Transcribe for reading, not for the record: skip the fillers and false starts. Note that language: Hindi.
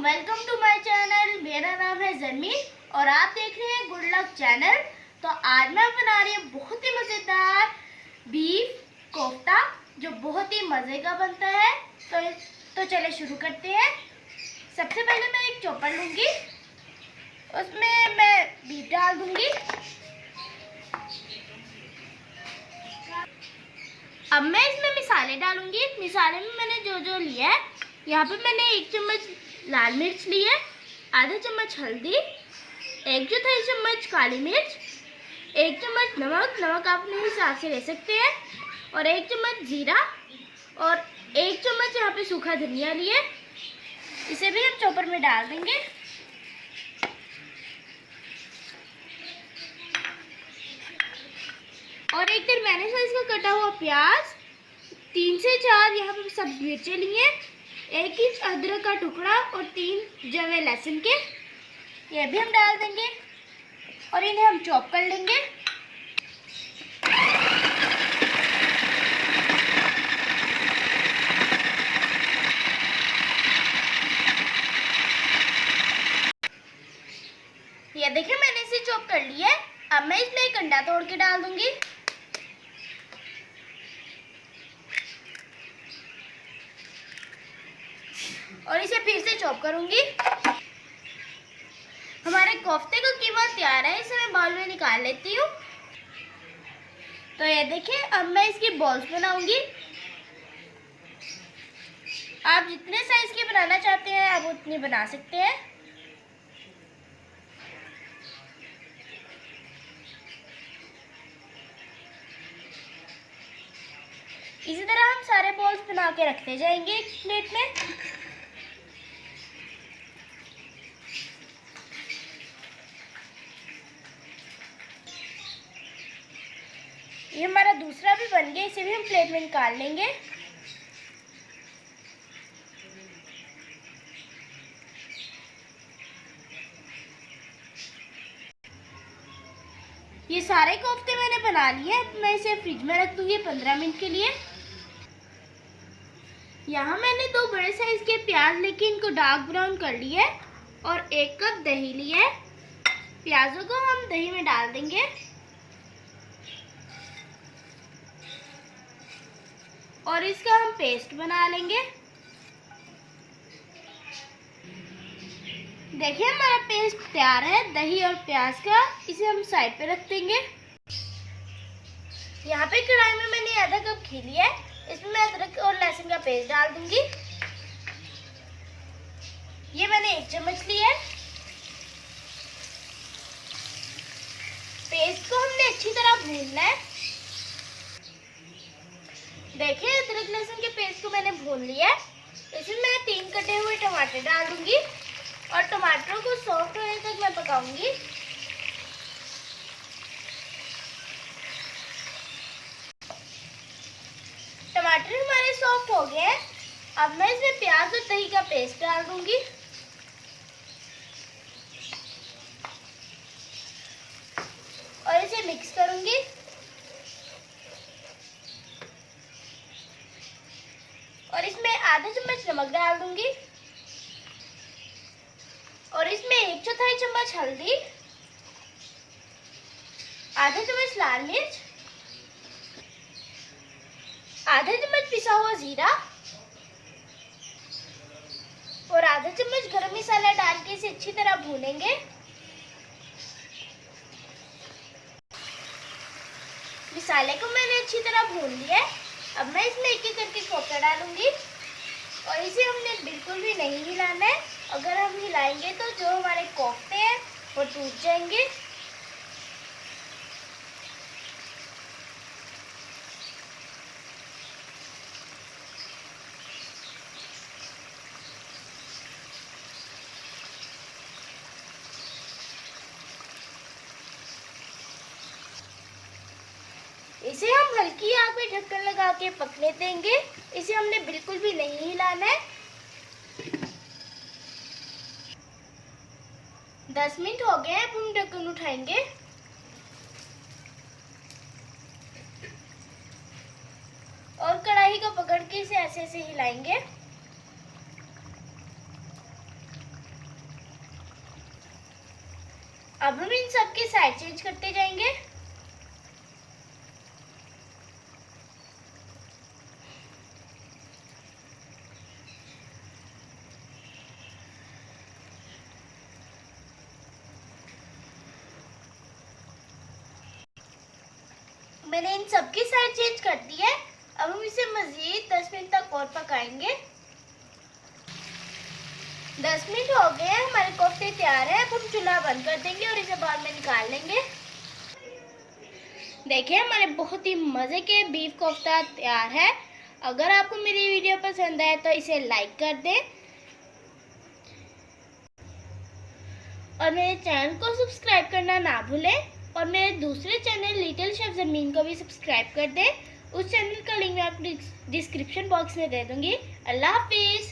Welcome to my channel. मेरा नाम है जमीन और आप देख रहे हैं गुड लक चैनल। तो आज मैं बना रही हूँ बहुत ही मज़ेदार बीफ कोफ्ता जो बहुत ही मज़े का बनता है। तो चले शुरू करते हैं। सबसे पहले मैं एक चॉपर लूँगी, उसमें मैं बीफ डाल दूँगी। अब मैं इसमें मिसाले डालूँगी। मिसाले में मैंने जो जो लिया है, यहाँ पे मैंने 1 चम्मच लाल मिर्च ली है, आधा चम्मच हल्दी, 1/4 चम्मच काली मिर्च, 1 चम्मच नमक आप अपने हिसाब से ले सकते हैं, और 1 चम्मच जीरा और 1 चम्मच यहाँ पे सूखा धनिया लिए। इसे भी हम चॉपर में डाल देंगे। और एक दरमियाने साइज का कटा हुआ प्याज, 3 से 4 यहाँ पे सब मिर्चें लिए, 1 इंच अदरक का टुकड़ा और 3 जवे लहसुन के, ये भी हम डाल देंगे और इन्हें हम चॉप कर लेंगे। ये देखिए मैंने इसे चॉप कर लिया है। अब मैं इसमें एक अंडा तोड़ के डाल दूंगी। और इसे फिर से चॉप करूंगी। हमारे कोफ्ते का कीमा तैयार है, इसे मैं बाउल में निकाल लेती हूँ। तो ये देखिए अब मैं इसकी बॉल्स बनाऊंगी। आप जितने साइज की बनाना चाहते हैं आप उतनी बना सकते हैं। इसी तरह हम सारे बॉल्स बना के रखते जाएंगे एक प्लेट में। ये हमारा दूसरा भी बन गया, इसे भी हम प्लेट में निकाल लेंगे। ये सारे कोफ्ते मैंने बना लिए। मैं इसे फ्रिज में रख दूंगी 15 मिनट के लिए। यहाँ मैंने 2 बड़े साइज के प्याज लेके इनको डार्क ब्राउन कर लिया है और 1 कप दही लिया है। प्याजों को हम दही में डाल देंगे और इसका हम पेस्ट बना लेंगे। देखिए हमारा पेस्ट तैयार है दही और प्याज का। इसे हम साइड पे रख देंगे। यहाँ पे कढ़ाई में मैंने आधा कप घी लिया है, इसमें मैं अदरक और लहसुन का पेस्ट डाल दूंगी। ये मैंने 1 चम्मच लिया है। पेस्ट को हमने अच्छी तरह भूनना है। देखिए अदरक लहसुन के पेस्ट को मैंने भून लिया है। इसमें मैं 3 कटे हुए टमाटर डाल दूंगी और टमाटरों को सॉफ्ट होने तक मैं पकाऊंगी। टमाटर हमारे सॉफ्ट हो गए हैं। अब मैं इसमें प्याज और दही का पेस्ट डाल दूंगी और इसे मिक्स करूंगी। और इसमें आधा चम्मच नमक डाल दूंगी और इसमें 1/4 चम्मच हल्दी, आधा चम्मच लाल मिर्च, आधा चम्मच पिसा हुआ जीरा और आधा चम्मच गरम मसाला डाल के इसे अच्छी तरह भूनेंगे। मसाले को मैंने अच्छी तरह भून लिया है। अब मैं इसमें एक एक करके कोफ्ता डालूंगी और इसे हमने बिल्कुल भी नहीं हिलाना है। अगर हम हिलाएंगे तो जो हमारे कोफ्ते हैं वो टूट जाएंगे। इसे हम हल्की आंच पे ढक्कन लगा के पकने देंगे। इसे हमने बिल्कुल भी नहीं हिलाना है। 10 मिनट हो गए हैं। अब हम ढक्कन उठाएंगे और कढ़ाई को पकड़ के इसे ऐसे ऐसे हिलाएंगे। अब हम इन सब की साइड चेंज करते जाएंगे। मैंने इन सब की साइड चेंज कर दी है। अब हम इसे मजीद 10 मिनट तक और पकाएंगे। 10 मिनट हो गए हैं, हमारे कोफ्ते तैयार है। अब हम चूल्हा बंद कर देंगे और इसे बाद में निकाल लेंगे। देखिए हमारे बहुत ही मज़े के बीफ कोफ्ता तैयार है। अगर आपको मेरी वीडियो पसंद आए तो इसे लाइक कर दें और मेरे चैनल को सब्सक्राइब करना ना भूलें। और मेरे दूसरे चैनल लिटिल शेफ ज़मीन को भी सब्सक्राइब कर दें। उस चैनल का लिंक मैं आपको डिस्क्रिप्शन बॉक्स में दे दूँगी। अल्लाह हाफिज़।